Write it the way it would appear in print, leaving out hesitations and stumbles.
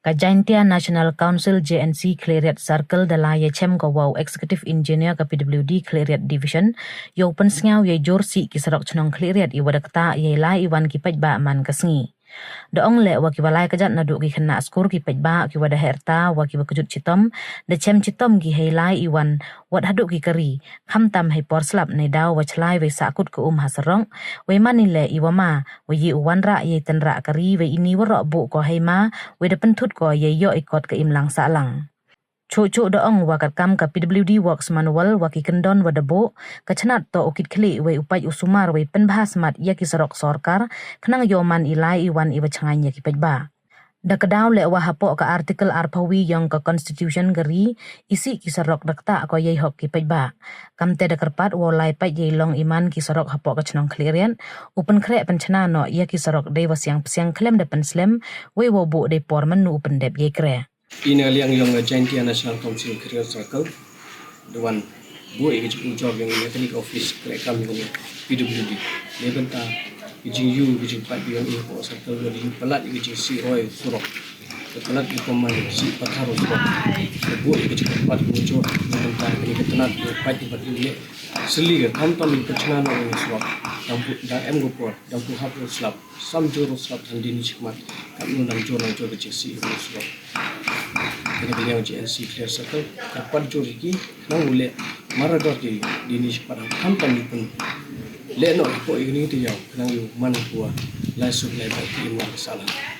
Kajaintia National Council JNC Cleriat Circle dalaya chem ko wow Executive Engineer ka PWD Cleriat Division yo pensngau ye jorsi ki serok chnong Cleriat i wadakta ye lai iwan ki pajba man kasngi. Doong le wa ki walai kajat na du ki khna skor ki pajba ki wada herta wa ki bakujut chitom de chem chitom ki helai iwan wad hadu ki kari kham tam hai por slap nei daw wa chlai we sakut ko hasarong we manile iwama we yi uwan ra ye ten ra kari we ini wa ro bu ko hai ma we de pentut ko ye yo ikot ke imlang salang. Cucu doong wakat kam ka PWD Works Manual waki kendon wadabo kachanat to ukit kli we upai usumar we penbahas mat ya kisarok sorkar kenang yoman ilai iwan iwa changan ya kipajba. Da kedaw le wahapo ka artikel arpawi yang ka constitution geri isi kisarok dakta ko ye hok kipajba. Kamte da kerpat walai pat ye long iman kisarok hapo ka chnong klirian upen krek penchana no ya kisarok de wasiang psiang klem de penslem we wobu de por menu upen dep ye kre. Ina liang yang Jaintia National Council Career Circle, the one boy which job yang mechanic office kerekam yang PWD. Dia benta which you which part yang info circle dari pelat which si Roy Surok. Pelat di koman si Pataro Surok. The boy which part muncul benta ini ketenat part di ini seli ke tam di percenan orang Surok. Dan gopor dan hap slap sam joro slap sendiri nikmat kami undang joro kecil si Surok. Ini beliau JNC Clear Circle kapan juriki nang ule marador di dinis para company pun le no ko ini dia nang mana buah langsung lebar di salah.